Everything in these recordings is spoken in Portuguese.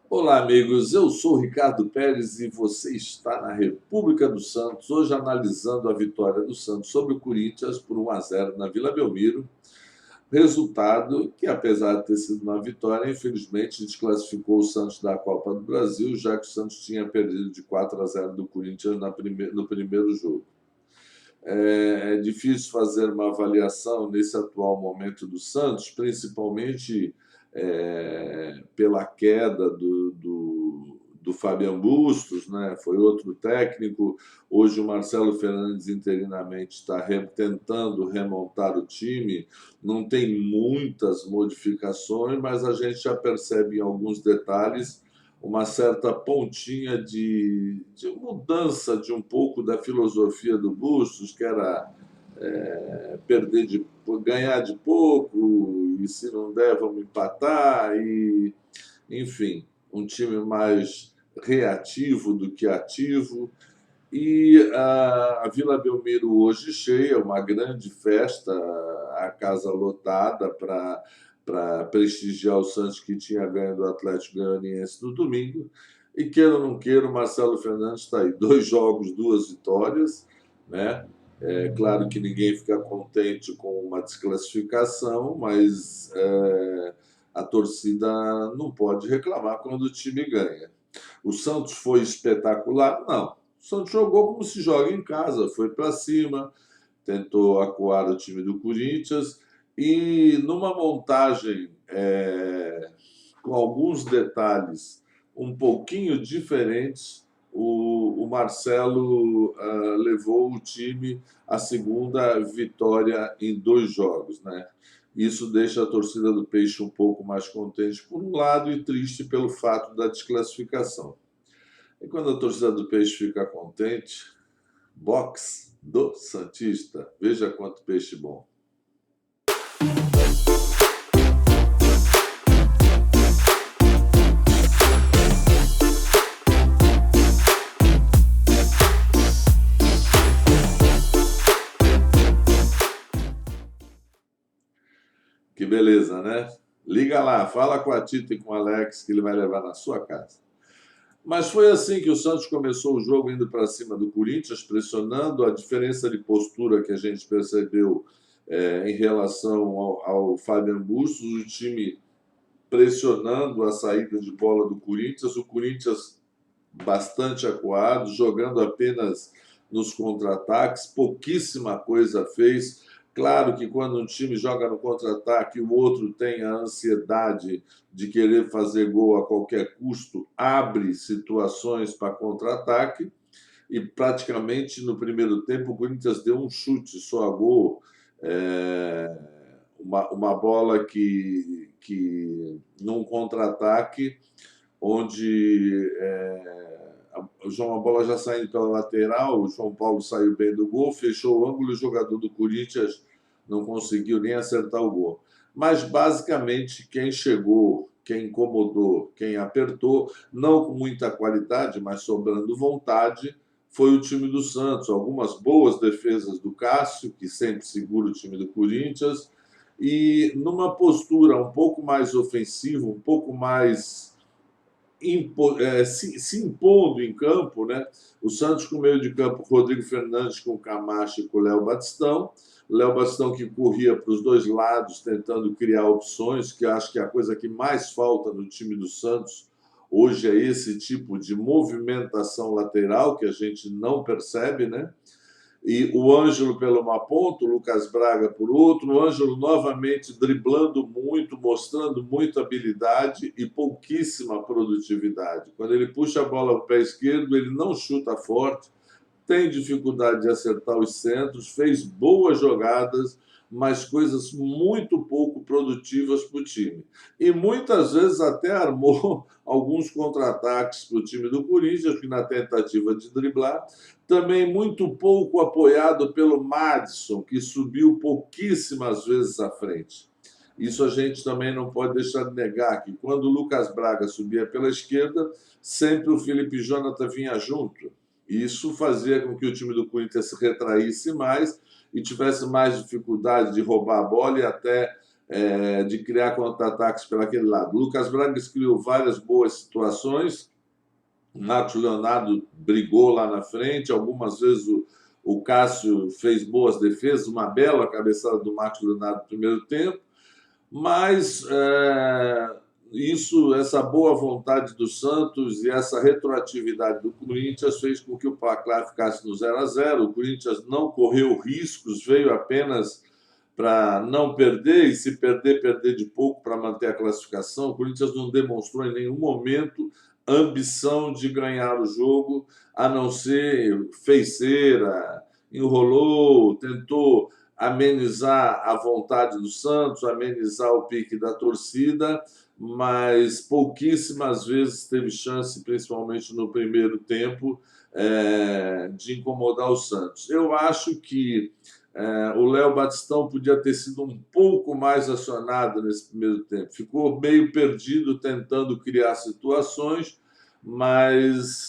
Olá, amigos. Eu sou o Ricardo Pérez e você está na República dos Santos, hoje analisando a vitória do Santos sobre o Corinthians por 1-0 na Vila Belmiro. Resultado que, apesar de ter sido uma vitória, infelizmente desclassificou o Santos da Copa do Brasil, já que o Santos tinha perdido de 4-0 do Corinthians no primeiro jogo. É difícil fazer uma avaliação nesse atual momento do Santos, principalmente pela queda do Fabian Bustos, né? Foi outro técnico. Hoje o Marcelo Fernandes interinamente está tentando remontar o time. Não tem muitas modificações, mas a gente já percebe em alguns detalhes uma certa pontinha de mudança de um pouco da filosofia do Bustos, que era ganhar de pouco, e se não der, vamos empatar, e enfim, um time mais reativo do que ativo. E a Vila Belmiro hoje cheia, uma grande festa, a casa lotada para prestigiar o Santos, que tinha ganho do Atlético Goianiense no domingo. E queira ou não queira, o Marcelo Fernandes está aí. 2 jogos, 2 vitórias, né? É claro que ninguém fica contente com uma desclassificação, mas a torcida não pode reclamar quando o time ganha. O Santos foi espetacular? Não. O Santos jogou como se joga em casa, foi para cima, tentou acuar o time do Corinthians e numa montagem com alguns detalhes um pouquinho diferentes, o Marcelo levou o time à segunda vitória em 2 jogos, né? Isso deixa a torcida do Peixe um pouco mais contente por um lado e triste pelo fato da desclassificação. E quando a torcida do Peixe fica contente, box do Santista. Veja quanto peixe bom. Que beleza, né? Liga lá, fala com a Tita e com o Alex que ele vai levar na sua casa. Mas foi assim que o Santos começou o jogo indo para cima do Corinthians, pressionando. A diferença de postura que a gente percebeu em relação ao Fabian Bustos, o time pressionando a saída de bola do Corinthians, o Corinthians bastante acuado, jogando apenas nos contra-ataques, pouquíssima coisa fez. Claro que quando um time joga no contra-ataque, o outro tem a ansiedade de querer fazer gol a qualquer custo, abre situações para contra-ataque, e praticamente no primeiro tempo o Corinthians deu um chute só a gol, uma bola num contra-ataque, onde a bola já saindo pela lateral, o João Paulo saiu bem do gol, fechou o ângulo e o jogador do Corinthians não conseguiu nem acertar o gol. Mas, basicamente, quem chegou, quem incomodou, quem apertou, não com muita qualidade, mas sobrando vontade, foi o time do Santos. Algumas boas defesas do Cássio, que sempre segura o time do Corinthians, e numa postura um pouco mais ofensiva, um pouco mais se impondo em campo, né? O Santos com o meio de campo, Rodrigo Fernandes com o Camacho e com o Léo Batistão. Léo Batistão que corria para os dois lados, tentando criar opções, que acho que é a coisa que mais falta no time do Santos hoje é esse tipo de movimentação lateral que a gente não percebe, né? E o Ângelo pela uma ponta, o Lucas Braga por outro, o Ângelo novamente driblando muito, mostrando muita habilidade e pouquíssima produtividade. Quando ele puxa a bola para o pé esquerdo, ele não chuta forte, tem dificuldade de acertar os centros, fez boas jogadas, mas coisas muito pouco produtivas para o time. E muitas vezes até armou alguns contra-ataques para o time do Corinthians, que na tentativa de driblar, também muito pouco apoiado pelo Madison, que subiu pouquíssimas vezes à frente. Isso a gente também não pode deixar de negar, que quando o Lucas Braga subia pela esquerda, sempre o Felipe Jonathan vinha junto. E isso fazia com que o time do Corinthians se retraísse mais e tivesse mais dificuldade de roubar a bola e até de criar contra-ataques pelo aquele lado. O Lucas Braga criou várias boas situações, o Marcos Leonardo brigou lá na frente, algumas vezes o Cássio fez boas defesas, uma bela cabeçada do Marcos Leonardo no primeiro tempo, mas essa boa vontade do Santos e essa retroatividade do Corinthians fez com que o placar ficasse no 0-0. O Corinthians não correu riscos, veio apenas para não perder, e se perder, perder de pouco para manter a classificação. O Corinthians não demonstrou em nenhum momento ambição de ganhar o jogo, a não ser feiceira, enrolou, tentou amenizar a vontade do Santos, amenizar o pique da torcida, mas pouquíssimas vezes teve chance, principalmente no primeiro tempo, de incomodar o Santos. Eu acho que o Léo Batistão podia ter sido um pouco mais acionado nesse primeiro tempo. Ficou meio perdido tentando criar situações, mas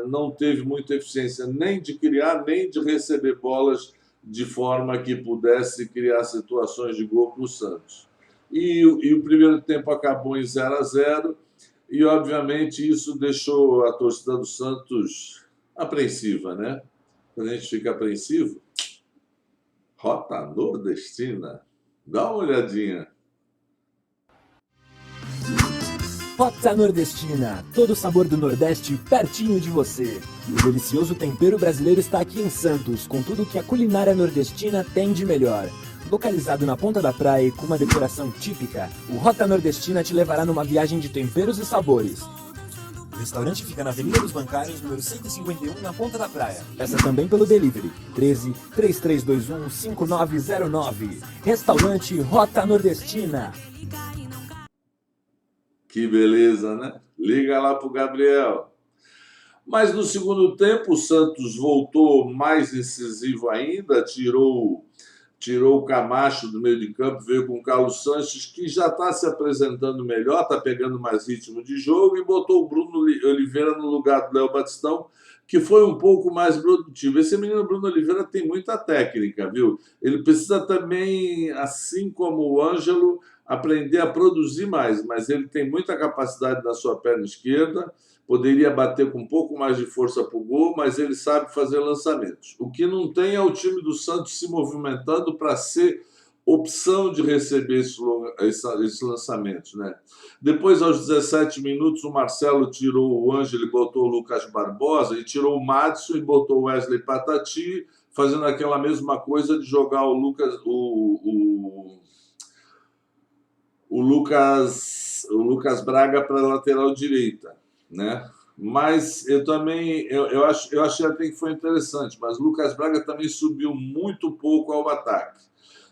não teve muita eficiência nem de criar, nem de receber bolas de forma que pudesse criar situações de gol para o Santos. E o primeiro tempo acabou em 0-0 e, obviamente, isso deixou a torcida do Santos apreensiva, né? Quando a gente fica apreensivo, Rota Nordestina. Dá uma olhadinha. Rota Nordestina, todo o sabor do Nordeste pertinho de você. O delicioso tempero brasileiro está aqui em Santos, com tudo que a culinária nordestina tem de melhor. Localizado na ponta da praia e com uma decoração típica, o Rota Nordestina te levará numa viagem de temperos e sabores. O restaurante fica na Avenida dos Bancários, número 151, na Ponta da Praia. Peça também pelo delivery, 13 3321 5909. Restaurante Rota Nordestina. Que beleza, né? Liga lá pro Gabriel. Mas no segundo tempo, o Santos voltou mais incisivo ainda, tirou o Camacho do meio de campo, veio com o Carlos Sanches, que já está se apresentando melhor, está pegando mais ritmo de jogo, e botou o Bruno Oliveira no lugar do Léo Batistão, que foi um pouco mais produtivo. Esse menino Bruno Oliveira tem muita técnica, viu? Ele precisa também, assim como o Ângelo, aprender a produzir mais, mas ele tem muita capacidade na sua perna esquerda, poderia bater com um pouco mais de força para o gol, mas ele sabe fazer lançamentos. O que não tem é o time do Santos se movimentando para ser opção de receber esses lançamentos, né? Depois, aos 17 minutos, o Marcelo tirou o Ângelo e botou o Lucas Barbosa, e tirou o Madison e botou o Wesley Patati, fazendo aquela mesma coisa de jogar o Lucas Braga para a lateral direita, né? Mas eu achei até que foi interessante, mas o Lucas Braga também subiu muito pouco ao ataque.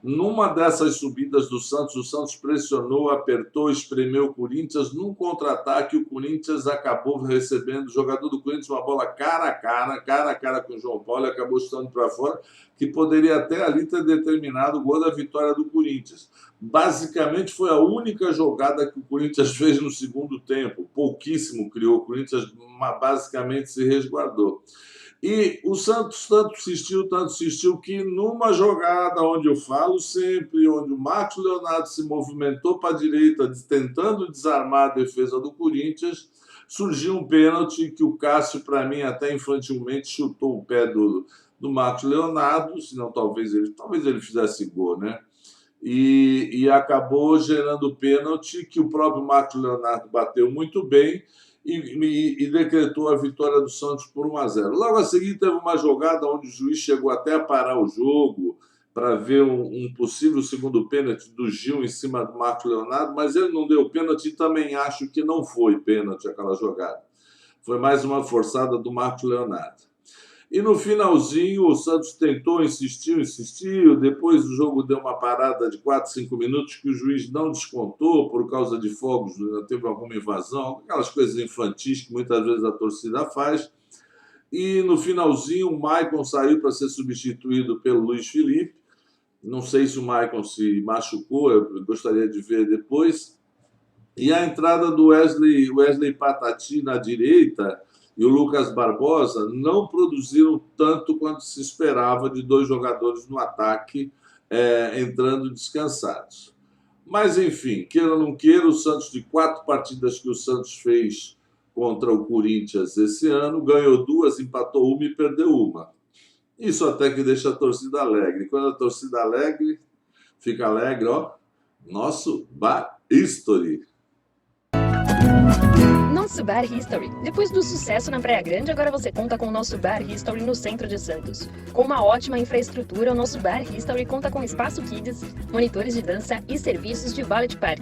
Numa dessas subidas do Santos, o Santos pressionou, apertou, espremeu o Corinthians. Num contra-ataque, o Corinthians acabou recebendo o jogador do Corinthians uma bola cara a cara com o João Paulo, e acabou chutando para fora, que poderia até ali ter determinado o gol da vitória do Corinthians. Basicamente, foi a única jogada que o Corinthians fez no segundo tempo. Pouquíssimo criou. O Corinthians basicamente se resguardou. E o Santos tanto insistiu, que numa jogada onde eu falo sempre, onde o Marcos Leonardo se movimentou para a direita, tentando desarmar a defesa do Corinthians, surgiu um pênalti que o Cássio, para mim, até infantilmente, chutou o pé do Marcos Leonardo, senão talvez ele fizesse gol, né? E acabou gerando pênalti que o próprio Marcos Leonardo bateu muito bem, e decretou a vitória do Santos por 1-0. Logo a seguir, teve uma jogada onde o juiz chegou até a parar o jogo para ver um possível segundo pênalti do Gil em cima do Marcos Leonardo, mas ele não deu pênalti, e também acho que não foi pênalti aquela jogada. Foi mais uma forçada do Marcos Leonardo. E no finalzinho, o Santos tentou, insistiu. Depois o jogo deu uma parada de 4, 5 minutos que o juiz não descontou por causa de fogos, teve alguma invasão, aquelas coisas infantis que muitas vezes a torcida faz. E no finalzinho, o Maicon saiu para ser substituído pelo Luiz Felipe. Não sei se o Maicon se machucou, eu gostaria de ver depois. E a entrada do Wesley Patati na direita e o Lucas Barbosa não produziram tanto quanto se esperava de dois jogadores no ataque entrando descansados. Mas, enfim, queira ou não queira, o Santos, de 4 partidas que o Santos fez contra o Corinthians esse ano, ganhou 2, empatou uma e perdeu uma. Isso até que deixa a torcida alegre. Quando a torcida alegre, fica alegre, ó, nosso Bar History. Nosso Bar History. Depois do sucesso na Praia Grande, agora você conta com o nosso Bar History no centro de Santos. Com uma ótima infraestrutura, o nosso Bar History conta com espaço kids, monitores de dança e serviços de valet park.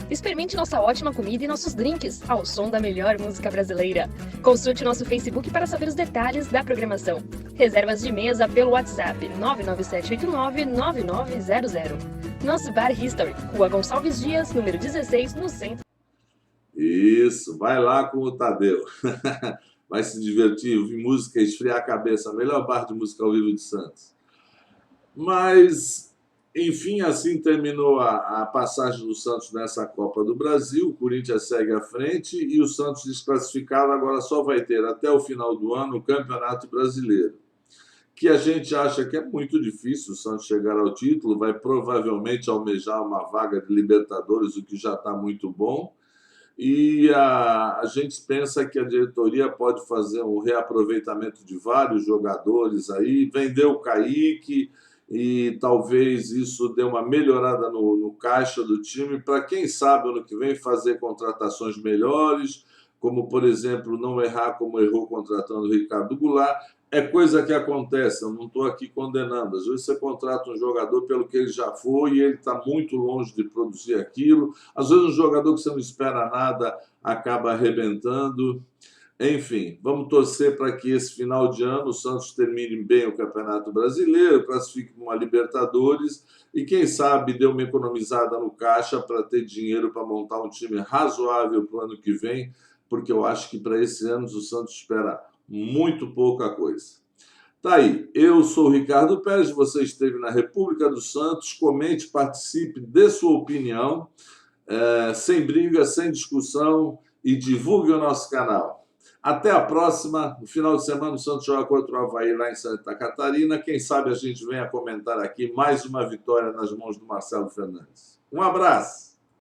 Experimente nossa ótima comida e nossos drinks ao som da melhor música brasileira. Consulte nosso Facebook para saber os detalhes da programação. Reservas de mesa pelo WhatsApp 997899900. Nosso Bar History, Rua Gonçalves Dias, número 16, no centro. Isso, vai lá com o Tadeu. Vai se divertir, ouvir música, esfriar a cabeça. Melhor bar de música ao vivo de Santos. Mas, enfim, assim terminou a passagem do Santos nessa Copa do Brasil. O Corinthians segue à frente e o Santos desclassificado agora só vai ter até o final do ano o Campeonato Brasileiro, que a gente acha que é muito difícil o Santos chegar ao título, vai provavelmente almejar uma vaga de Libertadores, o que já está muito bom. E a gente pensa que a diretoria pode fazer um reaproveitamento de vários jogadores aí, vender o Kaique e talvez isso dê uma melhorada no caixa do time para, quem sabe, ano que vem fazer contratações melhores, como, por exemplo, não errar como errou contratando o Ricardo Goulart. É coisa que acontece, eu não estou aqui condenando. Às vezes você contrata um jogador pelo que ele já foi e ele está muito longe de produzir aquilo. Às vezes um jogador que você não espera nada acaba arrebentando. Enfim, vamos torcer para que esse final de ano o Santos termine bem o Campeonato Brasileiro, classifique para uma Libertadores e, quem sabe, dê uma economizada no caixa para ter dinheiro para montar um time razoável para o ano que vem, porque eu acho que para esse ano o Santos espera muito pouca coisa. Tá aí, eu sou o Ricardo Pérez, você esteve na República dos Santos, comente, participe, dê sua opinião, sem briga, sem discussão e divulgue o nosso canal. Até a próxima, no final de semana o Santos joga contra o Avaí lá em Santa Catarina, quem sabe a gente venha comentar aqui mais uma vitória nas mãos do Marcelo Fernandes. Um abraço!